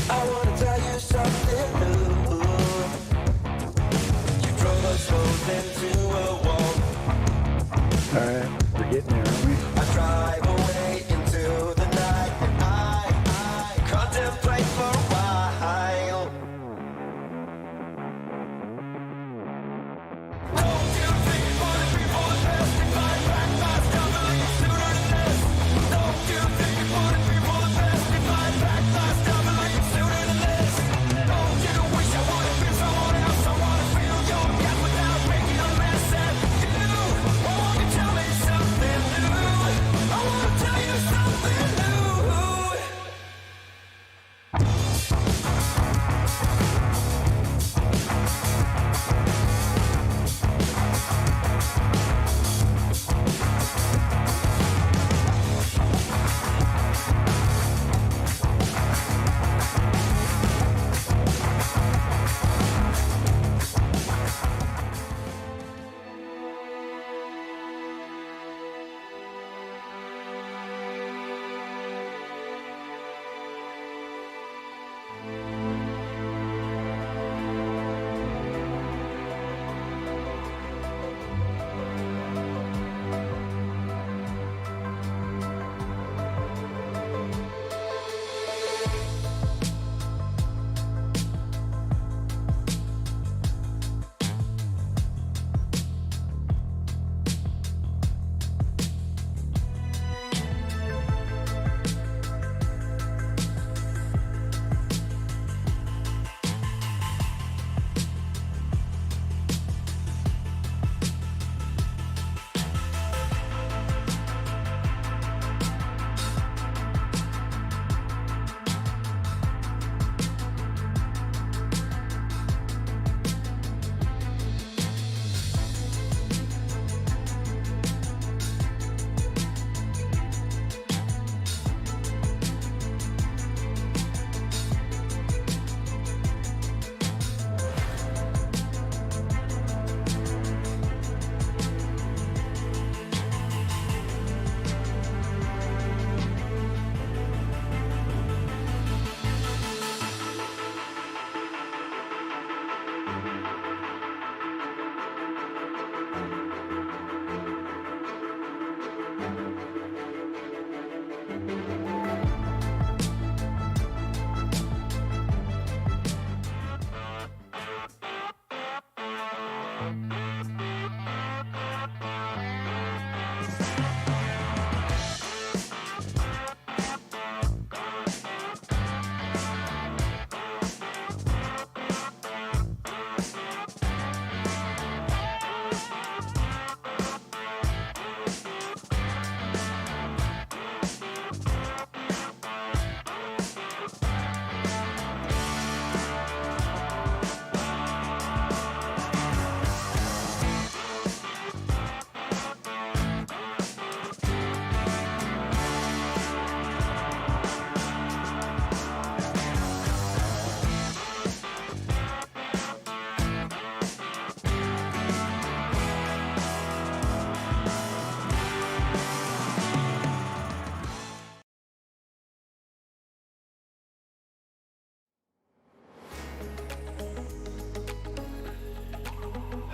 I wanna tell you something new. You drove us both into a wall. All right, we're getting there, aren't we? I drive away into the night, and I contemplate for a while. Don't you think for the people that passed me by, back fast, down the lane sooner than this? Don't you think for the people that passed me by, back fast, down the lane sooner than this? Don't you wish I would have been someone else? I wanna feel your gap without making a mess at you. I want you to tell me something new. I wanna tell you something new.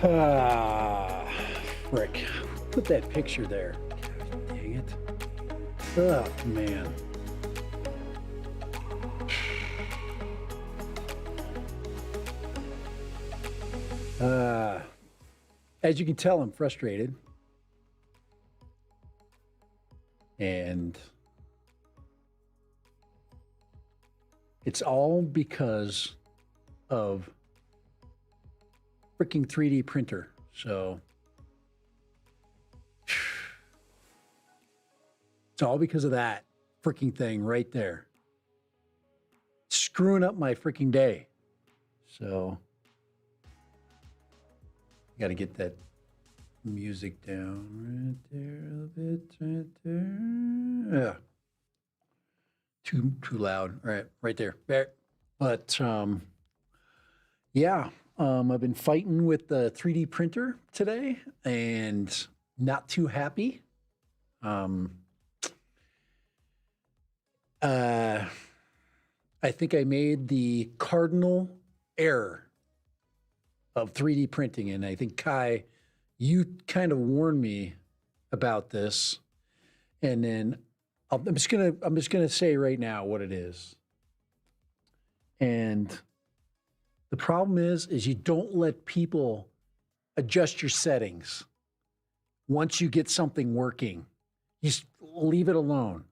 Ah, frick. Put that picture there. Dang it. Oh, man. As you can tell, I'm frustrated. And it's all because of freaking 3D printer. So it's all because of that freaking thing right there. Screwing up my freaking day. So got to get that music down right there a little bit, right there. Yeah. Too loud. All right, right there. But yeah, I've been fighting with the 3D printer today and not too happy. I think I made the cardinal error of 3D printing. And I think, Kai, you kind of warned me about this. And then I'm just gonna say right now what it is. And the problem is you don't let people adjust your settings. Once you get something working, you just leave it alone.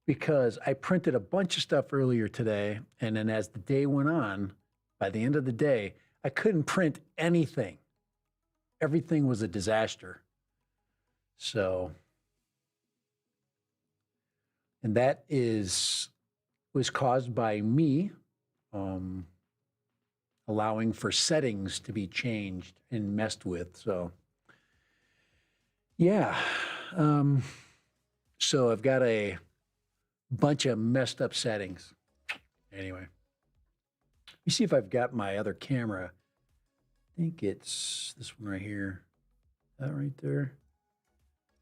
Because I printed a bunch of stuff earlier today, and then as the day went on, by the end of the day, I couldn't print anything. Everything was a disaster. So, and that was caused by me allowing for settings to be changed and messed with. So, yeah. So I've got a bunch of messed up settings. Anyway, let me see if I've got my other camera. I think it's this one right here. That right there.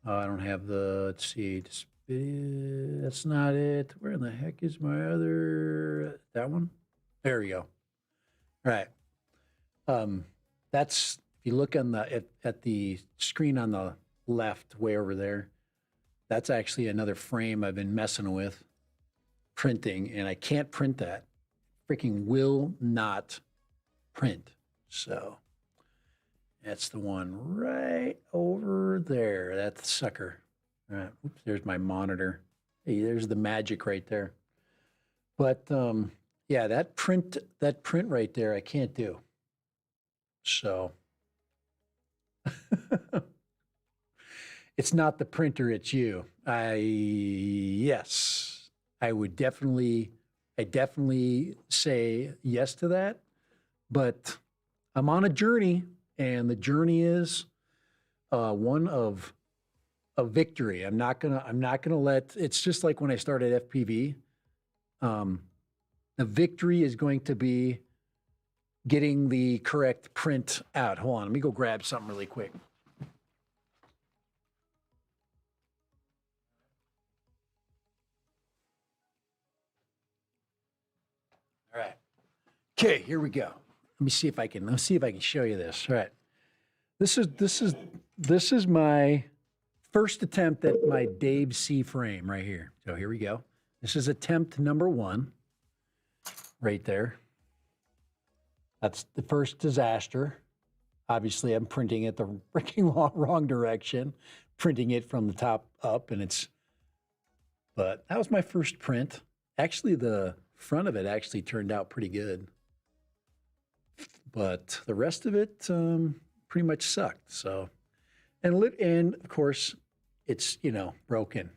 Oh, I don't have the, let's see, that's not it. Where in the heck is my other, that one? There we go. All right. That's, if you look on the, at the screen on the left, way over there, that's actually another frame I've been messing with printing, and I can't print that. Freaking will not print. So that's the one right over there. That's the sucker. All right. Oops, there's my monitor. Hey, there's the magic right there. But yeah, that print right there, I can't do. So it's not the printer, it's you. Yes, I definitely say yes to that, but I'm on a journey, and the journey is one of victory. I'm not gonna let, it's just like when I started FPV. The victory is going to be getting the correct print out. Hold on, let me go grab something really quick. All right. Okay, here we go. Let's see if I can show you this. All right. This is my first attempt at my Dave C frame right here. So here we go. This is attempt number 1 right there. That's the first disaster. Obviously, I'm printing it the freaking wrong direction, printing it from the top up, but that was my first print. Actually, the front of it actually turned out pretty good, but the rest of it pretty much sucked. So, and of course, it's, broken.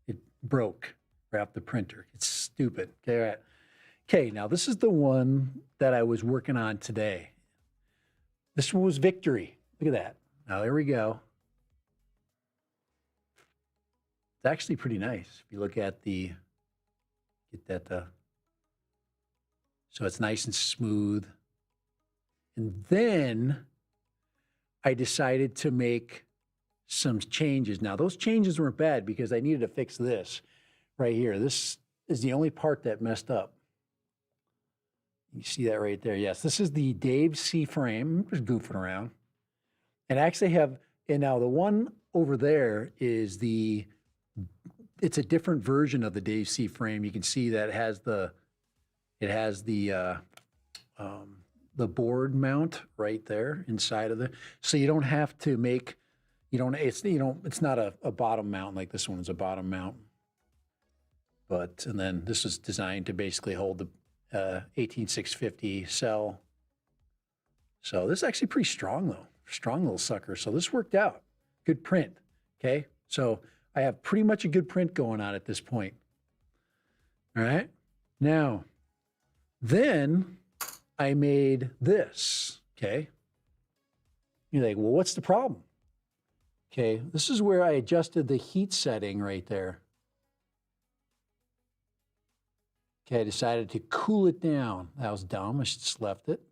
It broke right off the printer. It's stupid. Okay, right. Okay, now this is the one that I was working on today. This one was victory. Look at that. Now there we go. It's actually pretty nice. If you look at so it's nice and smooth. And then I decided to make some changes. Now those changes weren't bad because I needed to fix this right here. This is the only part that messed up. You see that right there? Yes, this is the Dave C frame. I'm just goofing around. And I actually and now the one over there is it's a different version of the Dave C frame. You can see that it has the board mount right there inside of so you don't have to make, it's not a bottom mount like this one is a bottom mount. And then this is designed to basically hold the 18650 cell. So this is actually pretty strong though. Strong little sucker. So this worked out. Good print. Okay. So I have pretty much a good print going on at this point. All right. Now, then I made this. Okay. You're like, well, what's the problem? Okay. This is where I adjusted the heat setting right there. Okay, I decided to cool it down. That was dumb. I should just left it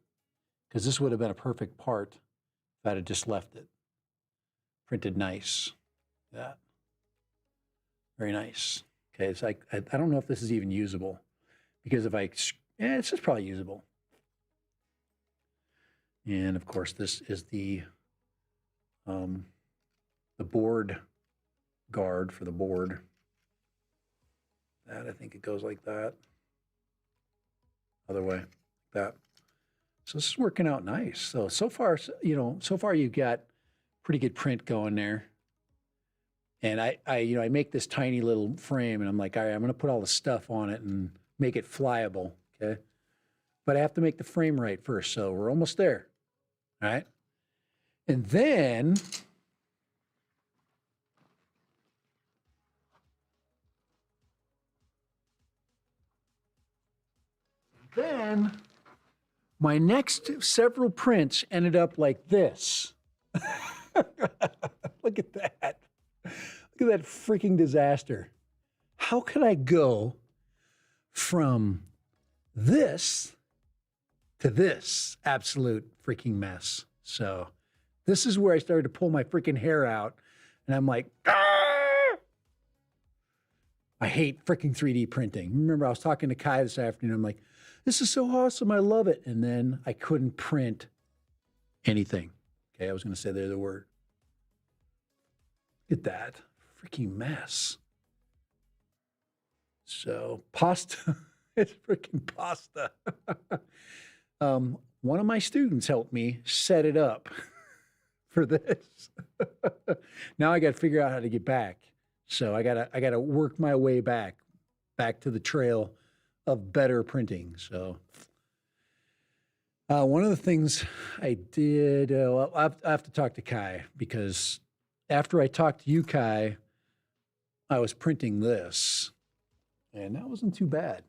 because this would have been a perfect part if I'd have just left it. Printed nice. That. Very nice. Okay, it's like, I don't know if this is even usable because if it's just probably usable. And of course, this is the board guard for the board. That, I think it goes like that. Other way, that. So this is working out nice. So far, so far you've got pretty good print going there. And I make this tiny little frame, and I'm like, all right, I'm going to put all the stuff on it and make it flyable, okay? But I have to make the frame right first, so we're almost there, all right? And then my next several prints ended up like this. Look at that. Look at that freaking disaster. How could I go from this to this absolute freaking mess? So this is where I started to pull my freaking hair out, and I'm like, ah! I hate freaking 3D printing. Remember, I was talking to Kai this afternoon. I'm like, this is so awesome. I love it. And then I couldn't print anything. Okay, I was going to say the other word. Look at that freaking mess. So pasta, it's freaking pasta. One of my students helped me set it up for this. Now I got to figure out how to get back. So I gotta work my way back to the trail of better printing. So one of the things I did, I have to talk to Kai, because after I talked to you, Kai, I was printing this, and that wasn't too bad.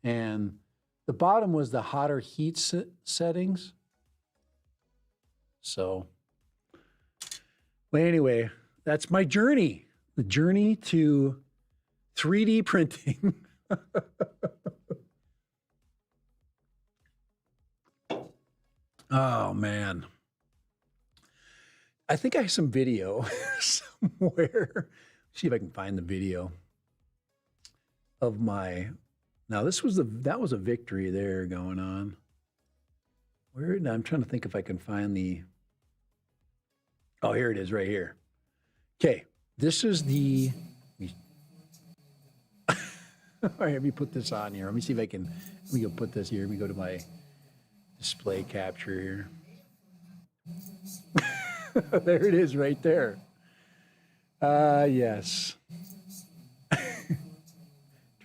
And the bottom was the hotter heat settings. So, well, anyway, that's my journey. The journey to 3D printing. Oh, man. I think I have some video somewhere. See if I can find the video of my. Now, that was a victory there going on. I'm trying to think if I can find the. Oh, here it is right here. Okay, this is the. All right, let me put this on here. Let me see if I can. Let me go put this here. Let me go to my display capture here. There it is right there. Yes.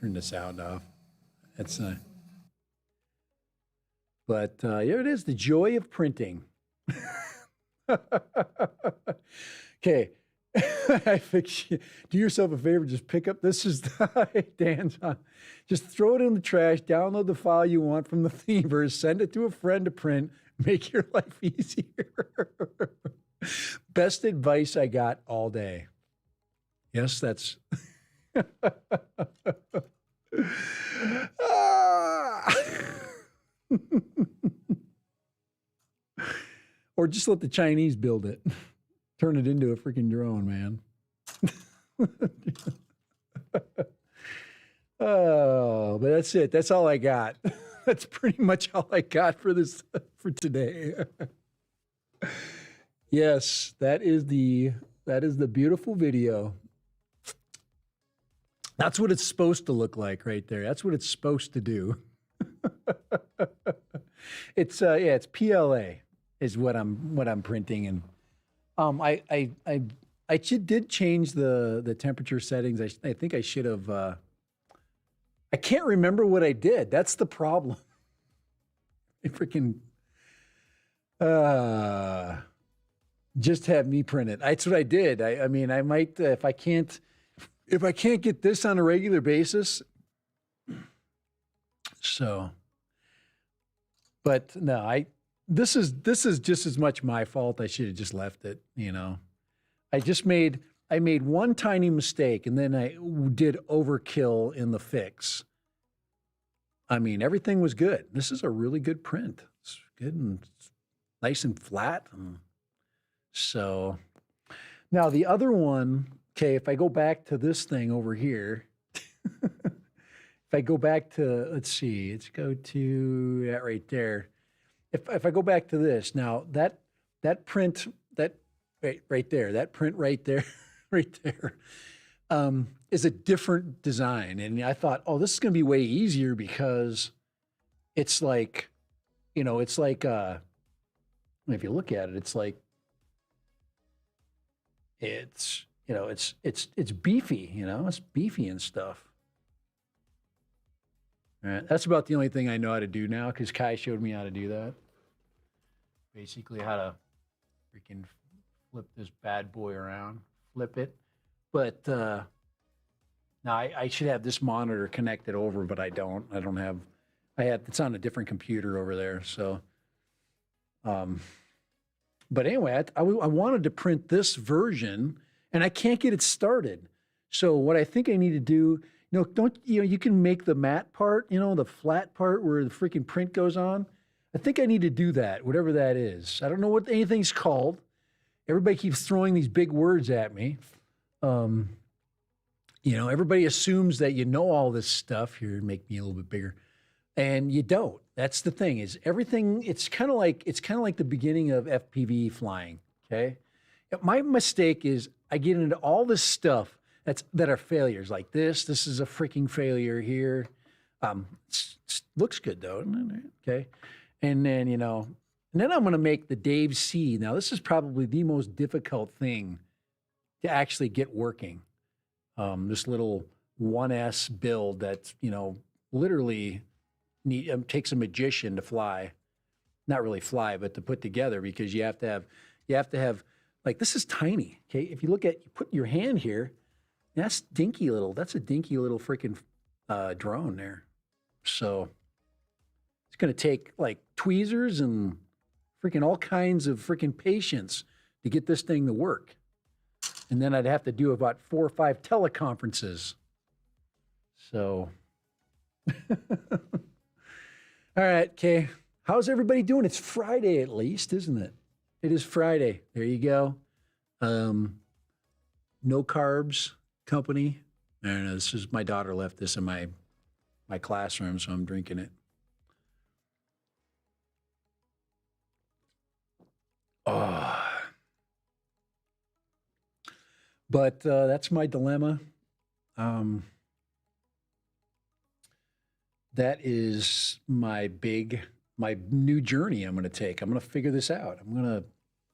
Turn the sound off. That's but here it is, the joy of printing. Okay. Do yourself a favor, just pick up, this is Dan's on. Just throw it in the trash, download the file you want from the Thingiverse, send it to a friend to print, make your life easier. Best advice I got all day. Yes, that's. Or just let the Chinese build it. Turn it into a freaking drone, man. Oh, but that's it. That's all I got. That's pretty much all I got for today. Yes, that is the beautiful video. That's what it's supposed to look like right there. That's what it's supposed to do. It's PLA is what I'm printing, and I did change the temperature settings. I think I should have. I can't remember what I did. That's the problem. I freaking just have me print it. That's what I did. I mean, I might if I can't get this on a regular basis. So, but no, this is just as much my fault. I should have just left it, you know. I made one tiny mistake, and then I did overkill in the fix. I mean, everything was good. This is a really good print. It's good and nice and flat. So now the other one, okay, if I go back to this thing over here, if I go back to, let's see, let's go to that right there. If I go back to this now, that print that right there, that print right there, right there, is a different design. And I thought, oh, this is going to be way easier because it's like, it's like, if you look at it, it's like, it's, it's beefy, it's beefy and stuff. All right. That's about the only thing I know how to do now because Kai showed me how to do that. Basically, how to freaking flip this bad boy around, flip it. But now I should have this monitor connected over, but I don't. It's on a different computer over there. So, but anyway, I wanted to print this version and I can't get it started. So what I think I need to do, you can make the matte part, the flat part where the freaking print goes on. I think I need to do that, whatever that is. I don't know what anything's called. Everybody keeps throwing these big words at me. Everybody assumes that you know all this stuff. Here, make me a little bit bigger. And you don't. That's the thing is everything, it's kind of like the beginning of FPV flying, okay? My mistake is I get into all this stuff that are failures like this. This is a freaking failure here. Looks good though, okay? And then, and then I'm going to make the Dave C. Now, this is probably the most difficult thing to actually get working. This little 1S build that's, literally takes a magician to fly. Not really fly, but to put together because you have to have, like, this is tiny, okay? If you put your hand here, that's a dinky little freaking drone there. So it's going to take like tweezers and freaking all kinds of freaking patience to get this thing to work. And then I'd have to do about 4 or 5 teleconferences. So, all right, okay. How's everybody doing? It's Friday at least, isn't it? It is Friday. There you go. No carbs company. I don't know. This is my daughter left this in my classroom, so I'm drinking it. Oh. But that's my dilemma. That is my new journey I'm going to take. I'm going to figure this out. I'm going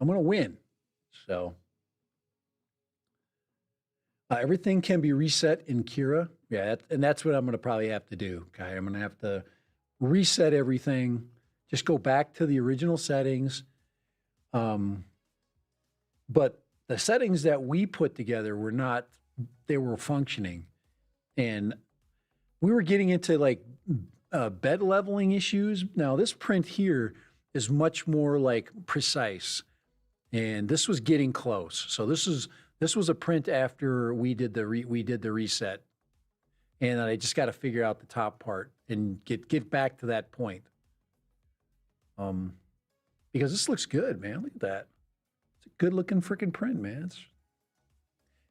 to win. So everything can be reset in Kira. Yeah, and that's what I'm going to probably have to do. Okay, I'm going to have to reset everything. Just go back to the original settings. But the settings that we put together they were functioning. And we were getting into like bed leveling issues. Now this print here is much more like precise. And this was getting close. So this was a print after we did the reset. And I just got to figure out the top part and get back to that point. Because this looks good, man. Look at that. It's a good looking freaking print, man.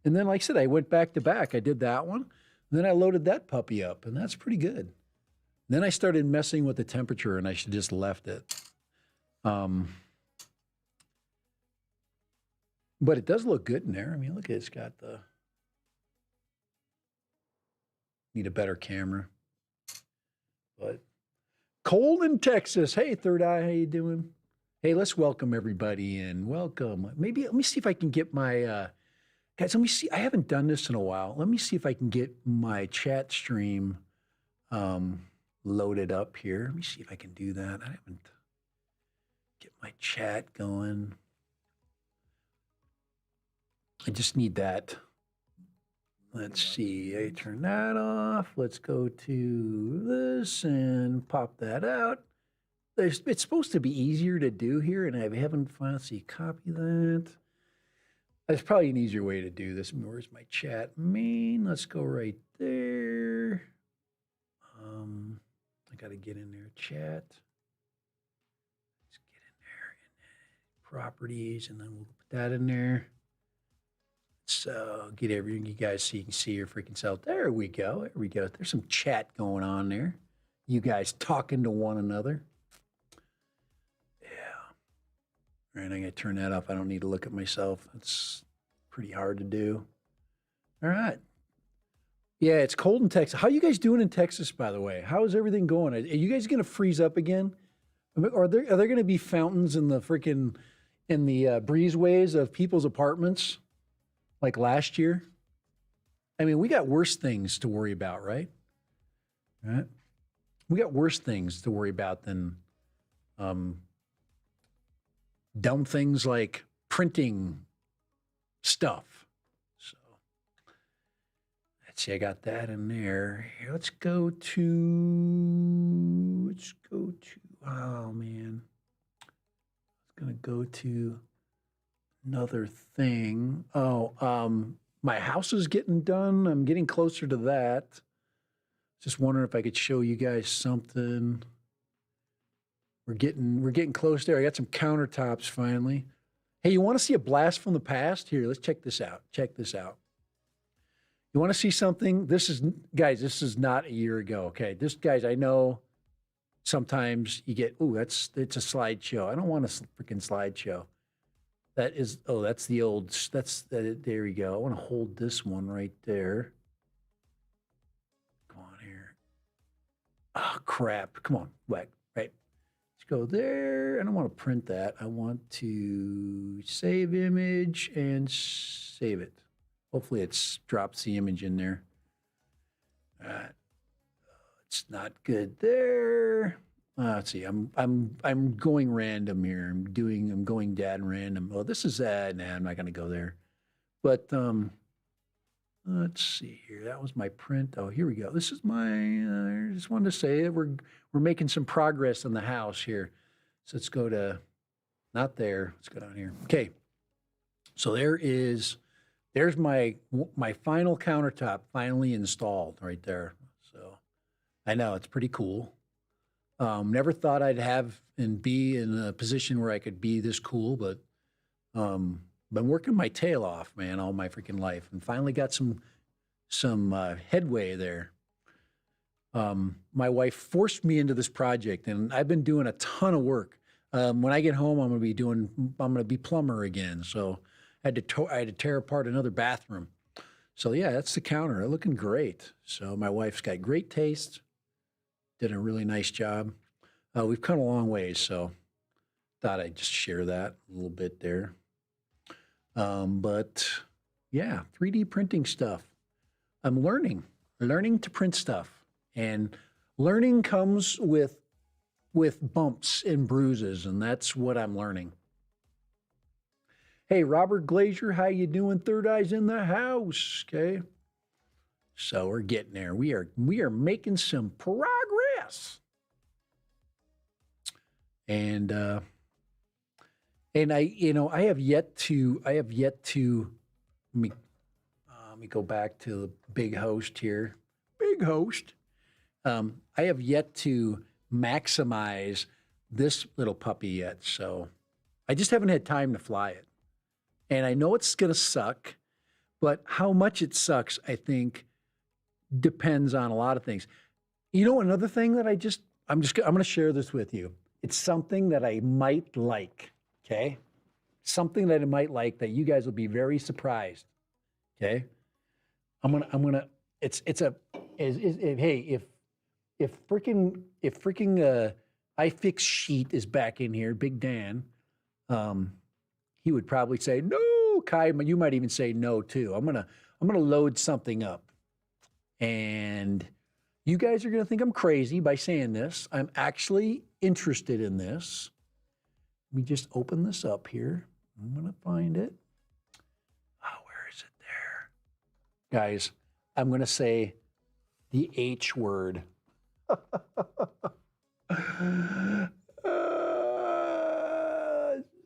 And then, like I said, I went back to back. I did that one. And then I loaded that puppy up, and that's pretty good. Then I started messing with the temperature, and I should just left it. But it does look good in there. I mean, look at it. It's got need a better camera. But cold in Texas. Hey, Third Eye, how you doing? Hey, let's welcome everybody in. Welcome. Maybe let me see if I can get my guys. Let me see. I haven't done this in a while. Let me see if I can get my chat stream loaded up here. Let me see if I can do that. I haven't get my chat going. I just need that. Let's see. I turn that off. Let's go to this and pop that out. It's supposed to be easier to do here, and I haven't found. See, copy that. There's probably an easier way to do this. Where's my chat main? Let's go right there. I got to get in there, chat. Let's get in there, properties, and then we'll put that in there. So get everything you guys so you can see your freaking self. There we go. There we go. There's some chat going on there. You guys talking to one another. Yeah. All right, I'm going to turn that off. I don't need to look at myself. It's pretty hard to do. All right. Yeah, it's cold in Texas. How you guys doing in Texas, by the way? How is everything going? Are you guys going to freeze up again? Are there going to be fountains in the freaking breezeways of people's apartments like last year? I mean, we got worse things to worry about, right? Right? We got worse things to worry about than dumb things like printing stuff. So let's see, I got that in there. Here, let's go to, oh man. It's gonna go to another thing. Oh, my house is getting done. I'm getting closer to that. Just wondering if I could show you guys something. We're getting close there. I got some countertops finally. Hey, you want to see a blast from the past? Here, let's check this out. Check this out. You want to see something? This is not a year ago. Okay, guys, I know sometimes you get, it's a slideshow. I don't want a freaking slideshow. That's the old, there we go. I want to hold this one right there. Come on here. Oh, crap. Come on, right. Let's go there. I don't want to print that. I want to save image and save it. Hopefully it drops the image in there. All right. It's not good there. Let's see. I'm going random here. I'm going dad random. Oh, this is nah, I'm not gonna go there. But let's see here. That was my print. Oh, here we go. This is my. I just wanted to say that we're making some progress in the house here. So let's go to, not there. Let's go down here. Okay. So there's my final countertop finally installed right there. So I know it's pretty cool. Never thought I'd have and be in a position where I could be this cool, but been working my tail off, man, all my freaking life, and finally got some headway there. My wife forced me into this project, and I've been doing a ton of work. When I get home, I'm gonna be plumber again. So I had to tear apart another bathroom. So yeah, that's the counter. They're looking great. So my wife's got great taste. Did a really nice job. We've come a long ways, so thought I'd just share that a little bit there. But yeah, 3D printing stuff. I'm learning to print stuff, and learning comes with bumps and bruises, and that's what I'm learning. Hey, Robert Glazier, how you doing? Third Eye's in the house, okay? So we're getting there. We are making some progress. And I have yet to let me go back to the big host here. Big host. I have yet to maximize this little puppy yet, so I just haven't had time to fly it. And I know it's going to suck, but how much it sucks, I think, depends on a lot of things. You know, another thing that I'm going to share this with you. It's something that I might like, okay? Something that I might like that you guys will be very surprised, okay? Hey, if freaking iFix Sheet is back in here, Big Dan, he would probably say, no, Kai, you might even say no too. I'm gonna load something up. And you guys are gonna think I'm crazy by saying this. I'm actually interested in this. Let me just open this up here. I'm gonna find it. Oh, where is it there? Guys, I'm gonna say the H word.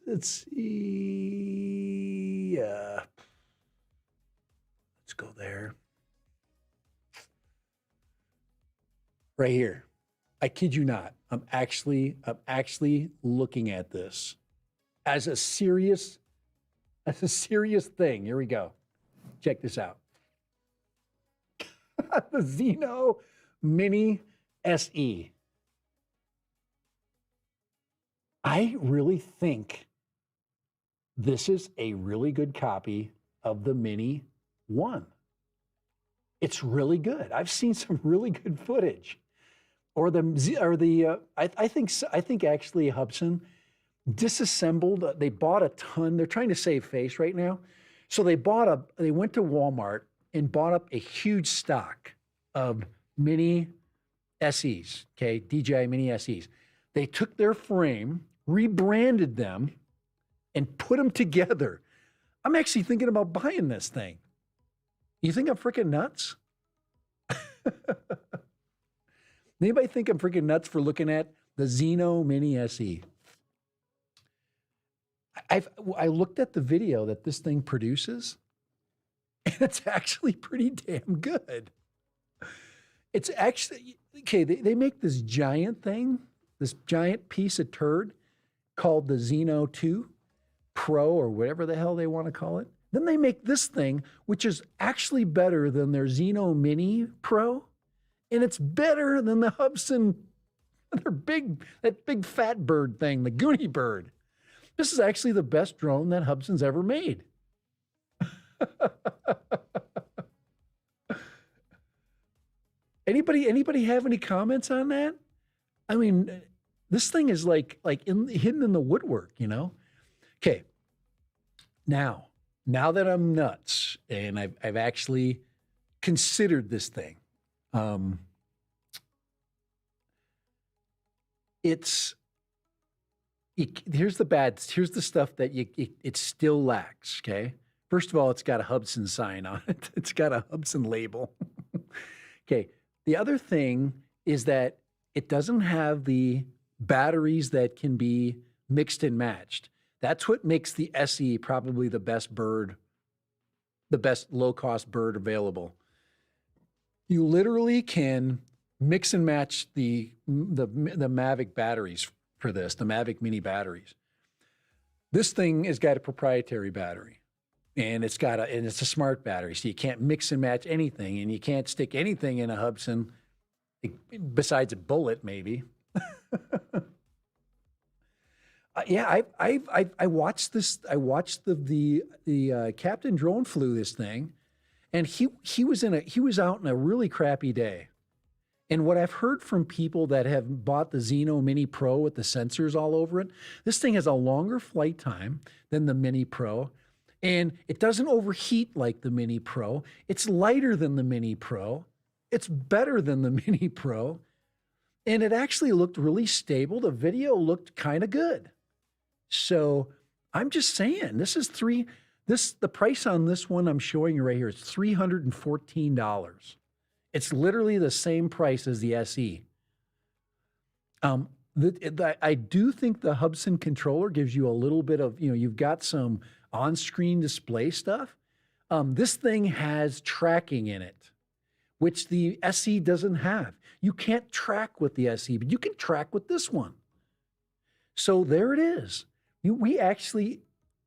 Let's see. Let's go there. Right here. I kid you not. I'm actually looking at this as a serious thing. Here we go. Check this out. The Xeno Mini SE. I really think this is a really good copy of the Mini 1. It's really good. I've seen some really good footage. I think actually Hubsan disassembled. They bought a ton. They're trying to save face right now, so they went to Walmart and bought up a huge stock of Mini SEs. Okay, DJI Mini SEs. They took their frame, rebranded them, and put them together. I'm actually thinking about buying this thing. You think I'm freaking nuts? Anybody think I'm freaking nuts for looking at the Xeno Mini SE? I looked at the video that this thing produces, and it's actually pretty damn good. It's actually, okay, they make this giant thing, this giant piece of turd called the Xeno 2 Pro or whatever the hell they want to call it. Then they make this thing, which is actually better than their Xeno Mini Pro, and it's better than the Hubsan, that big fat bird thing, the Goonie bird. This is actually the best drone that Hubsan's ever made. Anybody have any comments on that? I mean, this thing is hidden in the woodwork, you know? Okay. Now that I'm nuts and I've actually considered this thing, here's the stuff that it still lacks, okay? First of all, it's got a Hubsan sign on it. It's got a Hubsan label. Okay. The other thing is that it doesn't have the batteries that can be mixed and matched. That's what makes the SE probably the best low-cost bird available. You literally can mix and match the Mavic batteries for this, the Mavic Mini batteries. This thing has got a proprietary battery, and it's a smart battery, so you can't mix and match anything, and you can't stick anything in a Hubsan besides a bullet, maybe. Yeah, I watched this. I watched the Captain Drone flew this thing, and he was out in a really crappy day. And what I've heard from people that have bought the Xeno Mini Pro with the sensors all over it, this thing has a longer flight time than the Mini Pro, and it doesn't overheat like the Mini Pro. It's lighter than the Mini Pro. It's better than the Mini Pro, and it actually looked really stable. The video looked kind of good. So I'm just saying, the price on this one I'm showing you right here is $314. It's literally the same price as the SE. I do think the Hubsan controller gives you a little bit of, you've got some on-screen display stuff. This thing has tracking in it, which the SE doesn't have. You can't track with the SE, but you can track with this one. So there it is. We actually,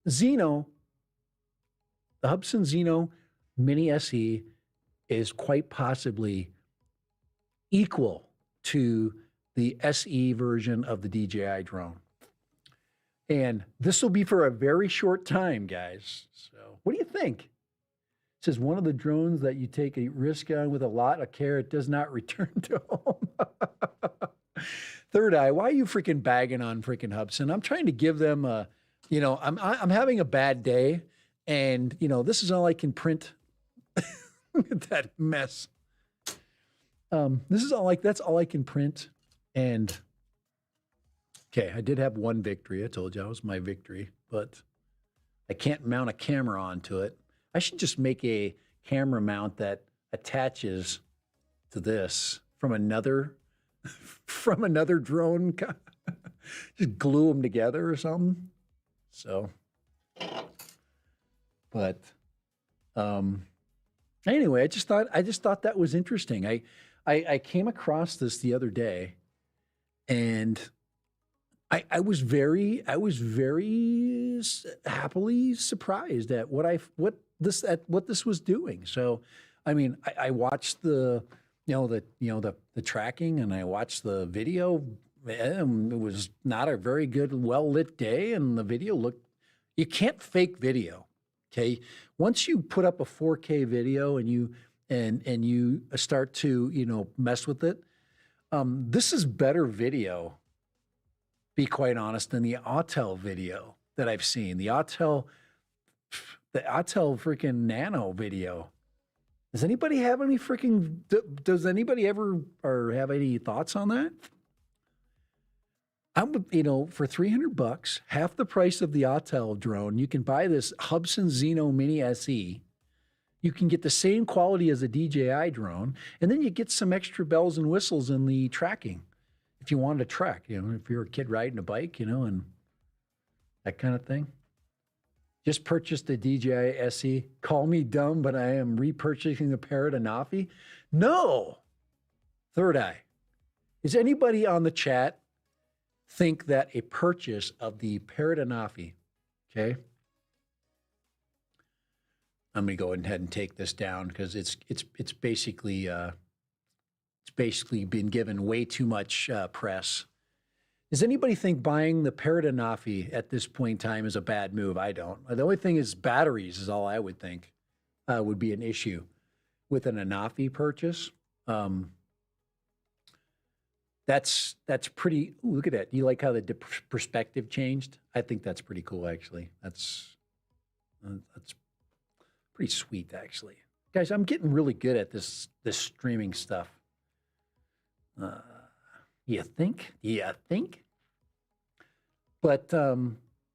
the Hubsan Xeno Mini SE is quite possibly equal to the SE version of the DJI drone. And this will be for a very short time, guys. So what do you think? It says one of the drones that you take a risk on with a lot of care, it does not return to home. Third Eye, why are you freaking bagging on freaking Hubsan? I'm trying to give them a, I'm having a bad day, and this is all I can print. Look at that mess. That's all I can print. And okay, I did have one victory. I told you that was my victory, but I can't mount a camera onto it. I should just make a camera mount that attaches to this from another drone. Just glue them together or something. So, but anyway, I just thought that was interesting. I came across this the other day, and I was very happily surprised at what what this was doing. So, I mean, I watched the tracking, and I watched the video. And it was not a very good, well lit day, and the video looked. You can't fake video, okay? Once you put up a 4K video and you start to mess with it, this is better video. Be quite honest, than the Autel video that I've seen. The Autel freaking Nano video. Does anybody have any freaking? Does anybody ever or have any thoughts on that? For $300, half the price of the Autel drone, you can buy this Hubsan Zeno Mini SE. You can get the same quality as a DJI drone, and then you get some extra bells and whistles in the tracking. If you wanted to track, if you're a kid riding a bike, and that kind of thing. Just purchased a DJI SE. Call me dumb, but I am repurchasing the Parrot Anafi. No. Third eye. Is anybody on the chat think that a purchase of the Parrot Anafi, okay? I'm going to go ahead and take this down because it's basically been given way too much press. Does anybody think buying the Parrot Anafi at this point in time is a bad move? I don't. The only thing is batteries is all I would think would be an issue with an Anafi purchase. That's pretty. Look at that. You like how the perspective changed? I think that's pretty cool, actually. That's pretty sweet, actually. Guys, I'm getting really good at this streaming stuff. You think? Yeah, think. But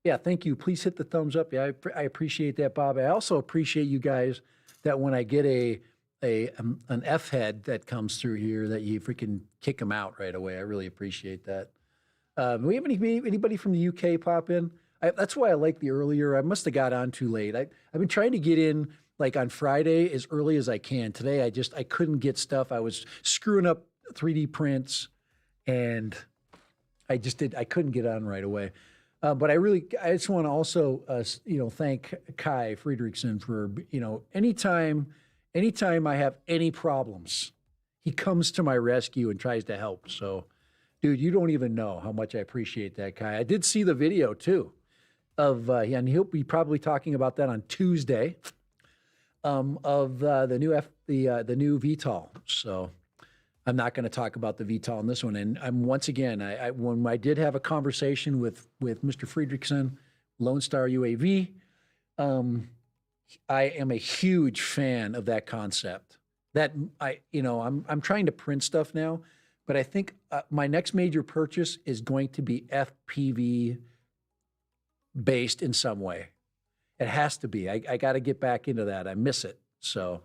yeah, thank you. Please hit the thumbs up. Yeah, I appreciate that, Bob. I also appreciate you guys that when I get an F head that comes through here, that you freaking kick them out right away. I really appreciate that. Do we have anybody from the UK pop in? That's why I like the earlier. I must have got on too late. I've been trying to get in like on Friday as early as I can. Today I couldn't get stuff. I was screwing up 3D prints, and I couldn't get on right away. But I just want to also thank Kai Friedrichsen for anytime I have any problems, he comes to my rescue and tries to help. So, dude, you don't even know how much I appreciate that, Kai. I did see the video too of and he'll be probably talking about that on Tuesday of the new VTOL. So I'm not going to talk about the VTOL in this one. And I'm once again, when I did have a conversation with Mr. Friedrichsen, Lone Star UAV, I am a huge fan of that concept. That I'm trying to print stuff now, but I think my next major purchase is going to be FPV based in some way. It has to be. I got to get back into that. I miss it. So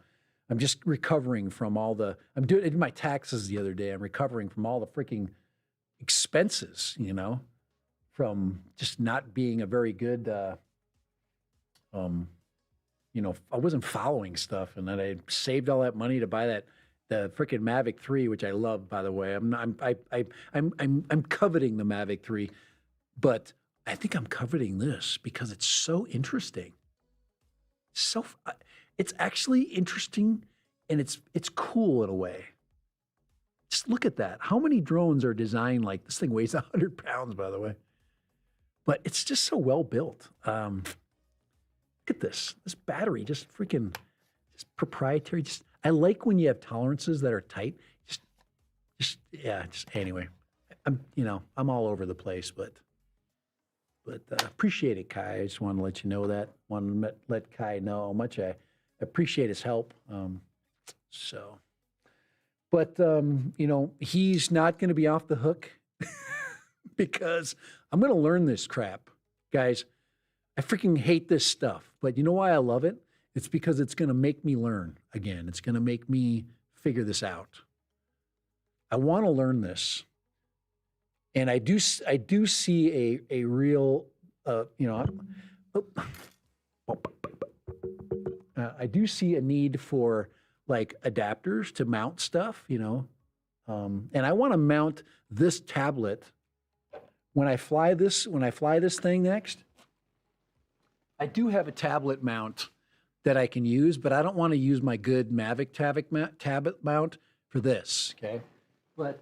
I'm just recovering from all the. I did my taxes the other day. I'm recovering from all the freaking expenses, from just not being a very good. I wasn't following stuff, and then I saved all that money to buy the freaking Mavic 3, which I love, by the way. I'm coveting the Mavic 3, but I think I'm coveting this because it's so interesting. It's actually interesting, and it's cool in a way. Just look at that. How many drones are designed like this? Thing weighs 100 pounds, by the way, but it's just so well built. Look at this battery, just proprietary. I like when you have tolerances that are tight. Anyway, I'm all over the place, but appreciate it, Kai. I just want to let you know that. Want to let Kai know how much I appreciate his help. He's not going to be off the hook because I'm going to learn this crap, guys. I freaking hate this stuff, but you know why I love it? It's because it's going to make me learn again. It's going to make me figure this out. I want to learn this. And I do see a real, I do see a need for like adapters to mount stuff, and I want to mount this tablet when I fly this thing next. I do have a tablet mount that I can use, but I don't want to use my good Mavic tablet mount for this. Okay. But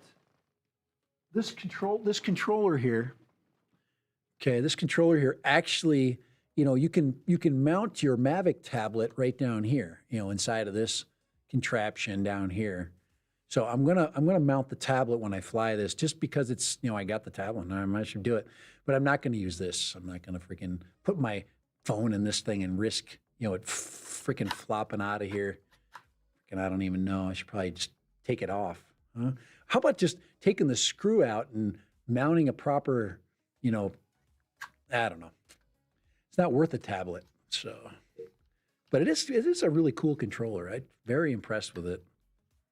this controller here, okay, this controller here actually, you know, you can mount your Mavic tablet right down here, you know, inside of this contraption down here. So I'm gonna mount the tablet when I fly this, just because it's, you know, I got the tablet and I might should do it, but I'm not gonna use this. I'm not gonna freaking put my phone in this thing and risk, you know, it freaking flopping out of here. And I don't even know. I should probably just take it off. Huh? How about just taking the screw out and mounting a proper, you know, I don't know. It's not worth a tablet. So, but it is a really cool controller. I'm very impressed with it.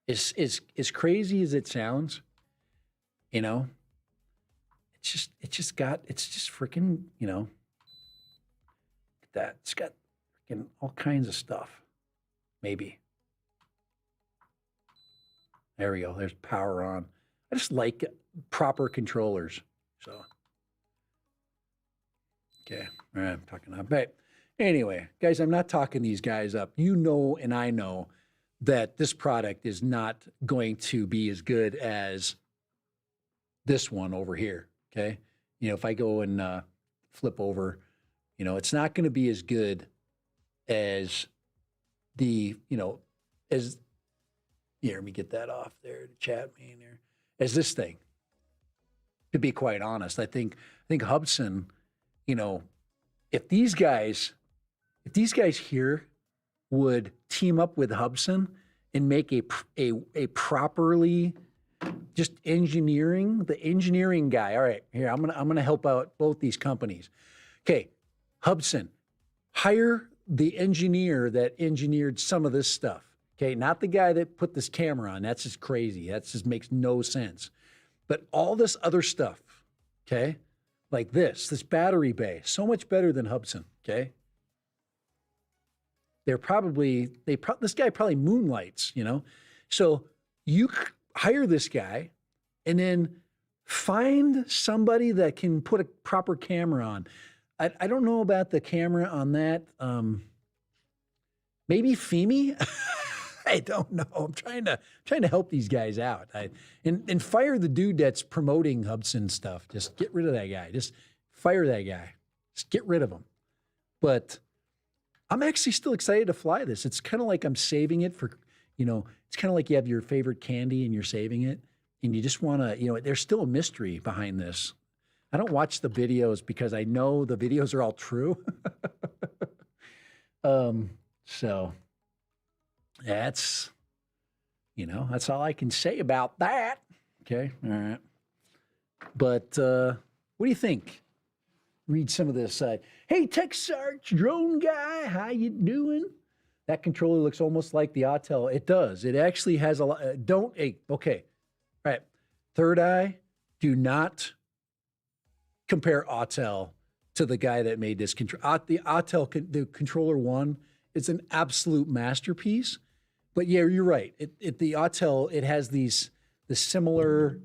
It's as crazy as it sounds, you know. It's just freaking, you know, that it's got freaking all kinds of stuff. Maybe. There we go. There's power on. I just like proper controllers. So, okay. All right, I'm talking up. But anyway, guys, I'm not talking these guys up. You know, and I know that this product is not going to be as good as this one over here. Okay. You know, if I go and flip over, you know, it's not going to be as good as the, you know, as, here, let me get that off there, the chat main there, as this thing. To be quite honest, I think Hubsan, you know, if these guys here would team up with Hubsan and make a properly just the engineering guy. All right, here, I'm gonna help out both these companies. Okay, Hubsan, hire the engineer that engineered some of this stuff. Okay, not the guy that put this camera on. That's just crazy. That just makes no sense. But all this other stuff, okay, like this battery bay, so much better than Hubsan, okay? This guy probably moonlights, you know? So you hire this guy and then find somebody that can put a proper camera on. I don't know about the camera on that. Maybe Femi? I don't know. I'm trying to help these guys out. And fire the dude that's promoting Hubsan stuff. Just get rid of that guy. Just fire that guy. Just get rid of him. But I'm actually still excited to fly this. It's kind of like I'm saving it for, you know, it's kind of like you have your favorite candy and you're saving it. And you just want to, you know, there's still a mystery behind this. I don't watch the videos because I know the videos are all true. So that's, you know, that's all I can say about that. Okay. All right. But what do you think? Read some of this. Hey, Tech Search drone guy, how you doing? That controller looks almost like the Autel. It does. It actually has a lot. Okay. All right. Third eye, do not compare Autel to the guy that made this control. The Autel, the Controller 1, is an absolute masterpiece. But yeah, you're right. The Autel, it has this similar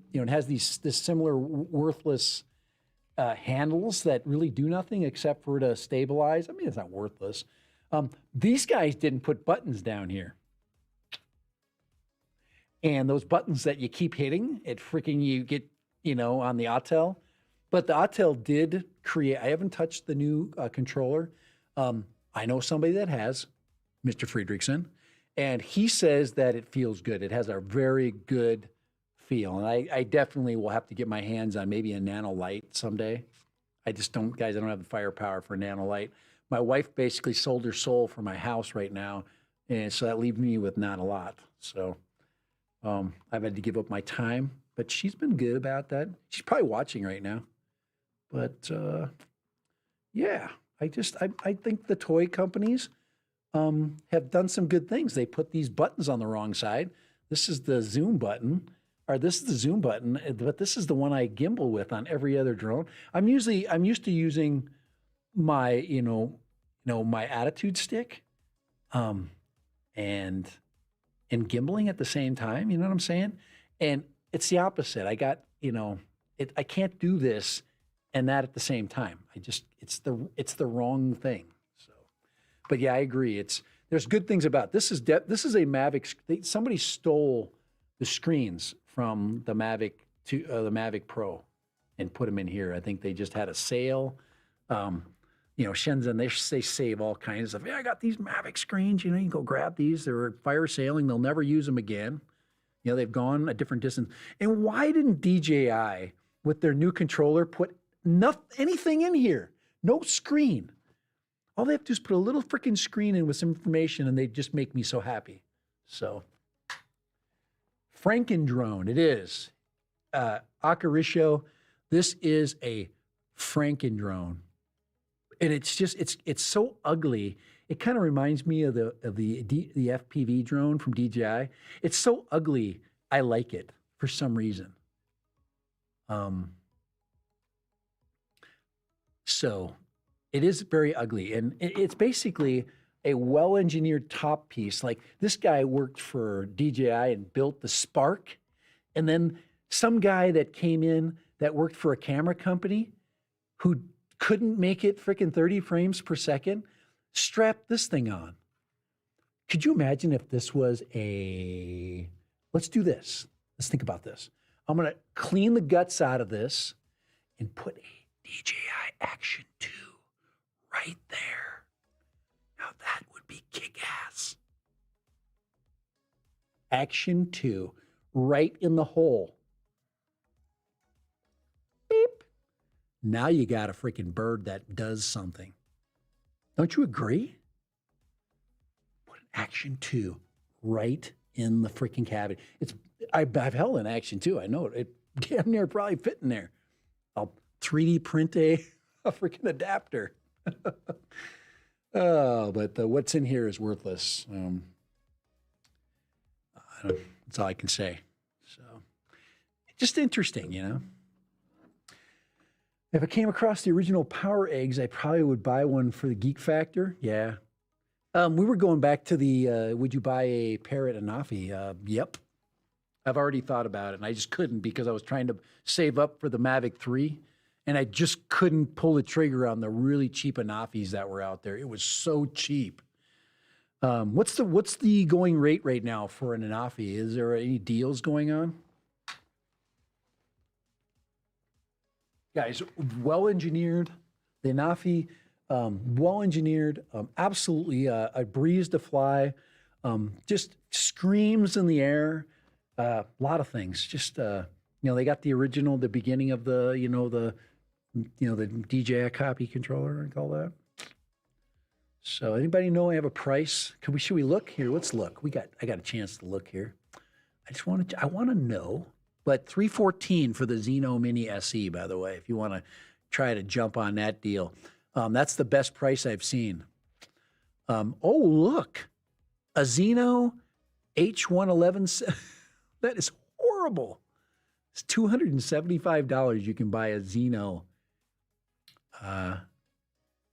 worthless handles that really do nothing except for to stabilize. I mean, it's not worthless. These guys didn't put buttons down here. And those buttons that you keep hitting, you get, you know, on the Autel. But the Autel did create, I haven't touched the new controller. I know somebody that has, Mr. Friedrichsen, and he says that it feels good. It has a very good feel. And I definitely will have to get my hands on maybe a Nanolite someday. I don't have the firepower for a Nanolite. My wife basically sold her soul for my house right now. And so that leaves me with not a lot. So I've had to give up my time, but she's been good about that. She's probably watching right now. But yeah, I think the toy companies have done some good things. They put these buttons on the wrong side. This is the zoom button, or this is the zoom button, but this is the one I gimbal with on every other drone. I'm used to using my, my attitude stick, and gimbaling at the same time. You know what I'm saying? And it's the opposite. I got, I can't do this and that at the same time. It's the wrong thing. So, but yeah, I agree. there's good things about this. This is a Mavic. Somebody stole the screens from the Mavic to the Mavic Pro and put them in here. I think they just had a sale. Shenzhen, they save all kinds of stuff. Yeah, I got these Mavic screens. You can go grab these. They're fire sailing. They'll never use them again. They've gone a different distance. And why didn't DJI, with their new controller, put anything in here? No screen. All they have to do is put a little freaking screen in with some information, and they just make me so happy. So, Frankendrone, it is. Akarisho, this is a Frankendrone. And it's just, it's so ugly. It kind of reminds me of the FPV drone from DJI. It's so ugly, I like it for some reason. So it is very ugly, and it's basically a well-engineered top piece. Like, this guy worked for DJI and built the Spark, and then some guy that came in that worked for a camera company who couldn't make it freaking 30 frames per second, strapped this thing on. Could you imagine if this was let's do this. Let's think about this. I'm going to clean the guts out of this and put a DJI Action 2 right there. Now that would be kick-ass. Action 2 right in the hole. Beep. Now you got a freaking bird that does something. Don't you agree? Put an Action 2 right in the freaking cavity. I've held an Action 2. I know it damn near probably fit in there. I'll 3D print a freaking adapter. But what's in here is worthless. That's all I can say. So, just interesting, If I came across the original Power Eggs, I probably would buy one for the Geek Factor. Yeah. We were going back to the, would you buy a Parrot Anafi? Yep. I've already thought about it, and I just couldn't because I was trying to save up for the Mavic 3, and I just couldn't pull the trigger on the really cheap Anafis that were out there. It was so cheap. What's the going rate right now for an Anafi? Is there any deals going on? Guys, well-engineered. The Anafi, well-engineered, absolutely a breeze to fly, just screams in the air, a lot of things. Just, they got the original, the beginning of the DJI copy controller and all that. So anybody know I have a price? Should we look here? Let's look. I got a chance to look here. I want to know. But $314 for the Xeno Mini SE, by the way, if you want to try to jump on that deal. That's the best price I've seen. Look, a Xeno H111. That is horrible. It's $275. You can buy a Xeno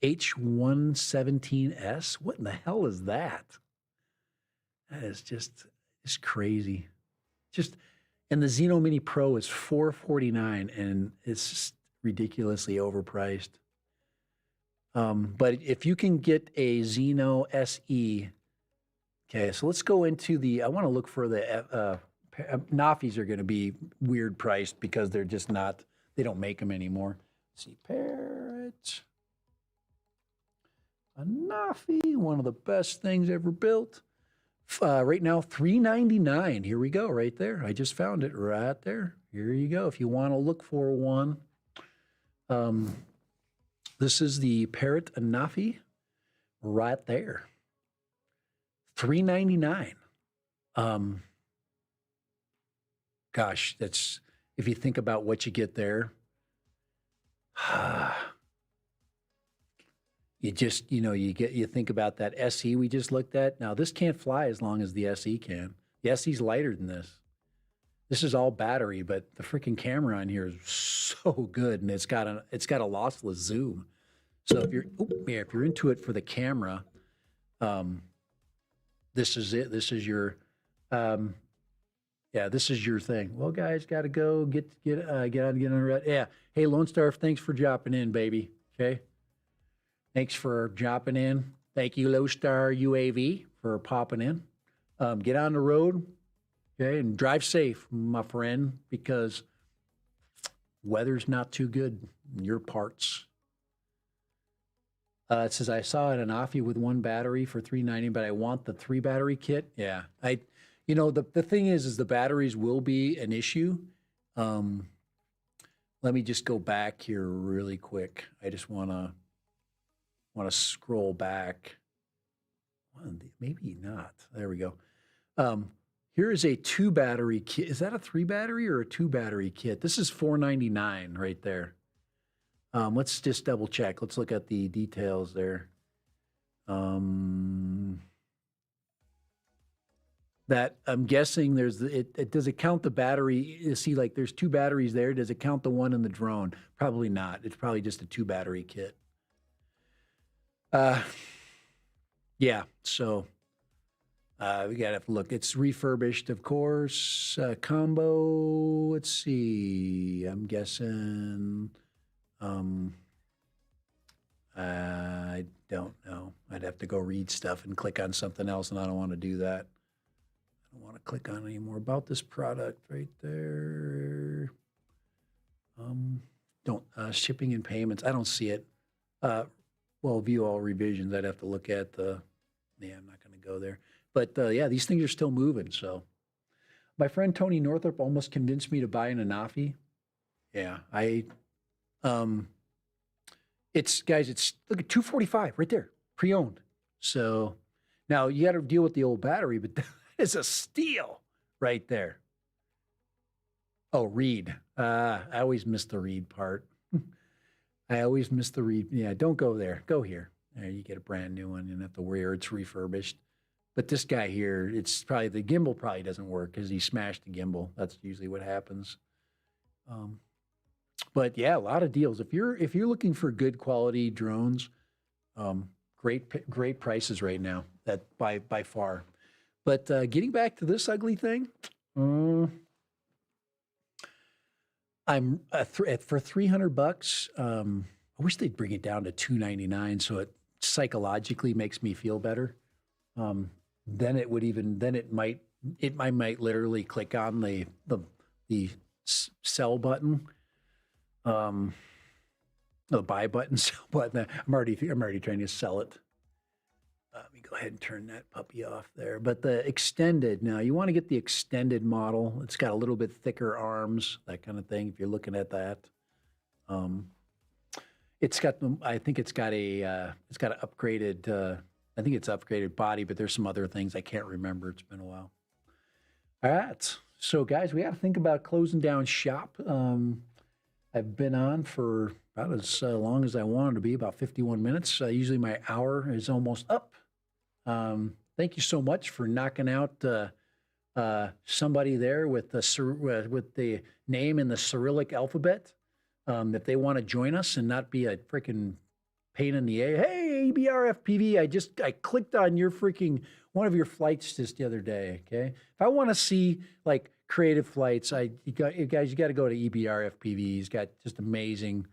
H117S. What in the hell is that? That is it's crazy. And the Xeno Mini Pro is $449, and it's just ridiculously overpriced. But if you can get a Xeno SE, okay, so let's go into I want to look for the, Nafis are going to be weird priced because they're just not, they don't make them anymore. Let's see, Parrot. A Nafi, one of the best things ever built. Right now, $399. Here we go, right there. I just found it right there. Here you go. If you want to look for one, this is the Parrot Anafi, right there. $399. Gosh, that's, if you think about what you get there, you think about that SE we just looked at. Now, this can't fly as long as the SE can. The SE's lighter than this. This is all battery, but the freaking camera on here is so good, and it's got a lossless zoom. So if you're into it for the camera, this is it. This is your, this is your thing. Well, guys, got to go get on red. Yeah. Hey, Lone Star, thanks for dropping in, baby. Okay. Thanks for dropping in. Thank you, Lodestar UAV, for popping in. Get on the road, okay, and drive safe, my friend, because weather's not too good in your parts. It says I saw an Anafi with one battery for $390, but I want the 3 battery kit. Yeah, the thing is the batteries will be an issue. Let me just go back here really quick. I just want to scroll back. Well, maybe not. There we go. Here is a 2 battery kit. Is that a 3 battery or a 2 battery kit? This is $499 right there. Let's just double check. Let's look at the details there. That I'm guessing does it count the battery? You see, like there's 2 batteries there. Does it count the one in the drone? Probably not. It's probably just a 2 battery kit. Yeah, so we gotta have to look. It's refurbished, of course. Combo, let's see. I'm guessing I don't know. I'd have to go read stuff and click on something else, and I don't want to do that. I don't want to click on any more about this product right there. Shipping and payments. I don't see it. Well, view all revisions. I'd have to look at I'm not going to go there. But yeah, these things are still moving. So my friend Tony Northrup almost convinced me to buy an Anafi. Yeah, it's look at $245 right there, pre-owned. So now you got to deal with the old battery, but that is a steal right there. Oh, read. I always miss the read part. I always miss the read. Yeah, don't go there. Go here. There, you get a brand new one. You don't have to worry, or it's refurbished. But this guy here, it's probably the gimbal probably doesn't work because he smashed the gimbal. That's usually what happens. But yeah, a lot of deals. If you're looking for good quality drones, great prices right now. That by far. But getting back to this ugly thing, I'm for $300. I wish they'd bring it down to $299, so it psychologically makes me feel better. Then I might literally click on the sell button, the buy button, sell button. I'm already trying to sell it. Let me go ahead and turn that puppy off there. But the extended, now you want to get the extended model. It's got a little bit thicker arms, that kind of thing, if you're looking at that. It's got an upgraded, I think it's upgraded body, but there's some other things I can't remember. It's been a while. All right. So guys, we got to think about closing down shop. I've been on for about as long as I wanted to be, about 51 minutes. Usually my hour is almost up. Thank you so much for knocking out somebody there with the name in the Cyrillic alphabet. If they want to join us and not be a freaking pain in the A. Hey, ABRFPV, I clicked on your one of your flights just the other day, okay? If I want to see like creative flights, you got to go to EBRFPV. He's got just amazing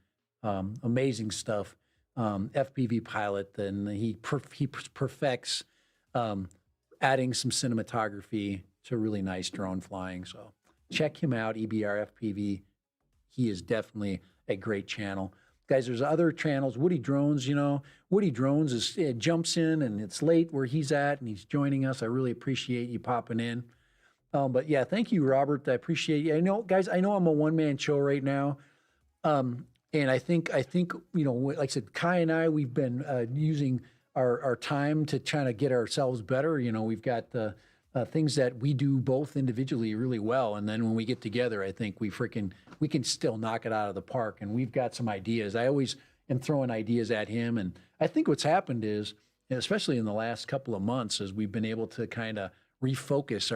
stuff. FPV pilot, and he perfects adding some cinematography to really nice drone flying. So check him out, EBRFPV. He is definitely a great channel. Guys, there's other channels. Woody Drones, Woody Drones jumps in, and it's late where he's at, and he's joining us. I really appreciate you popping in. But yeah, thank you, Robert. I appreciate you. I know, guys, I'm a one-man show right now. And I think, like I said, Kai and I, we've been using our time to try to get ourselves better. We've got things that we do both individually really well. And then when we get together, I think we can still knock it out of the park. And we've got some ideas. I always am throwing ideas at him. And I think what's happened is, especially in the last couple of months, is we've been able to kind of refocus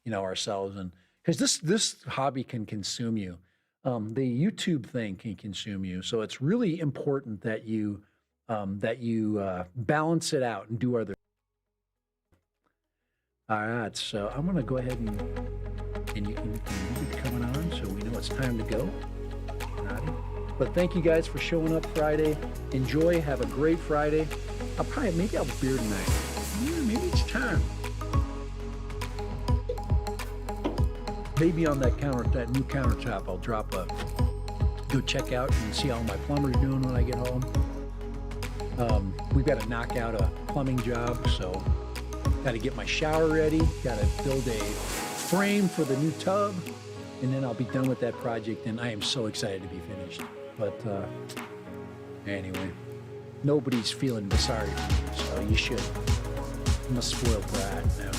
ourselves. And because this hobby can consume you. The YouTube thing can consume you. So it's really important that you balance it out and do other. All right, so I'm going to go ahead and you can keep it coming on so we know it's time to go. All right. But thank you guys for showing up Friday. Enjoy. Have a great Friday. maybe I'll have a beer tonight. Yeah, maybe it's time. Maybe on that new countertop, I'll go check out and see how my plumber's doing when I get home. We've got to knock out a plumbing job, so got to get my shower ready, got to build a frame for the new tub, and then I'll be done with that project, and I am so excited to be finished. But anyway, nobody's feeling sorry for me, so you should. I'm a spoiled brat now.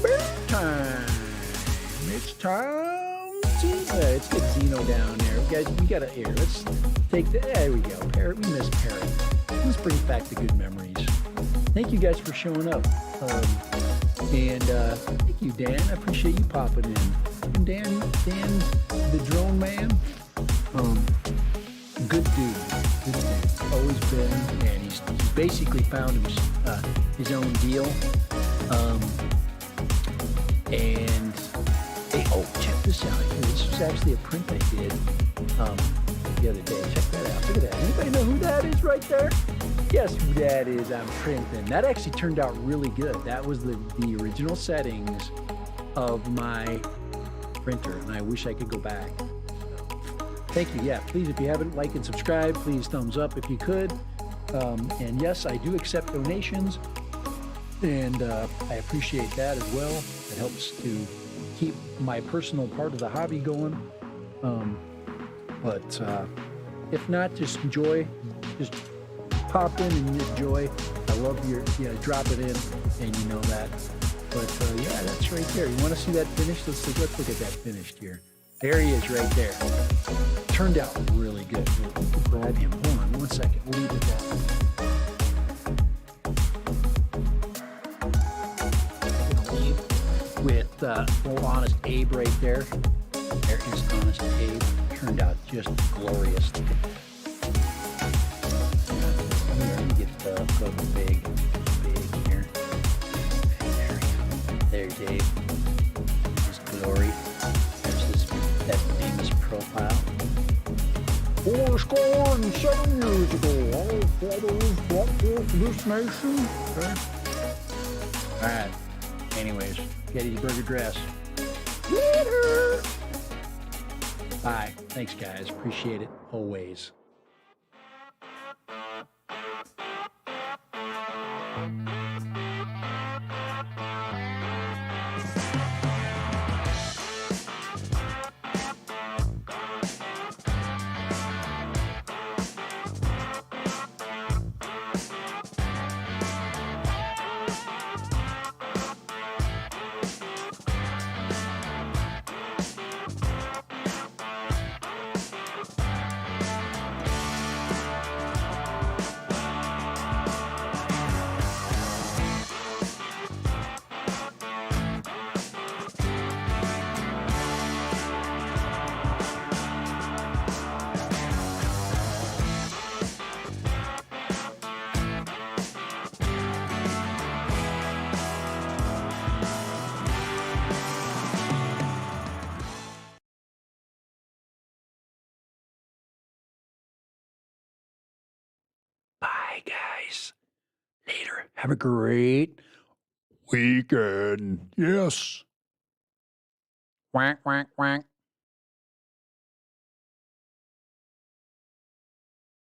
Bedtime. It's time to. Let's get Zeno down there. Guys, we got to air. Let's take the. There we go. Parrot. We miss Parrot. Let's bring back the good memories. Thank you guys for showing up. And thank you, Dan. I appreciate you popping in. And Dan, the drone man. Good dude. Good dude. Always been. And he's basically found his own deal. And oh, check this out here. This was actually a print I did the other day. Check that out. Look at that. Anybody know who that is right there? Guess who that is I'm printing. That actually turned out really good. That was the original settings of my printer, and I wish I could go back. Thank you. Yeah, please, if you haven't, like and subscribe. Please thumbs up if you could. And yes, I do accept donations, and I appreciate that as well. It helps to keep my personal part of the hobby going. But if not, just enjoy. Just pop in and enjoy. I love drop it in, and you know that. But yeah, that's right there. You want to see that finished? Let's look at that finished here. There he is right there. Turned out really good. We'll grab him. Hold on 1 second. We'll leave it at that. Leave with old Honest Abe right there. There is Honest Abe. Turned out just glorious. Let me get the big here. There, Dave. His glory. There's that famous profile. 407 years ago, all fathers brought forth this nation. Okay. All right. Anyways, Gettysburg Address. Later. Bye. Thanks, guys. Appreciate it always. Bye, guys. Later. Have a great weekend. Yes. Quack, quack, quack.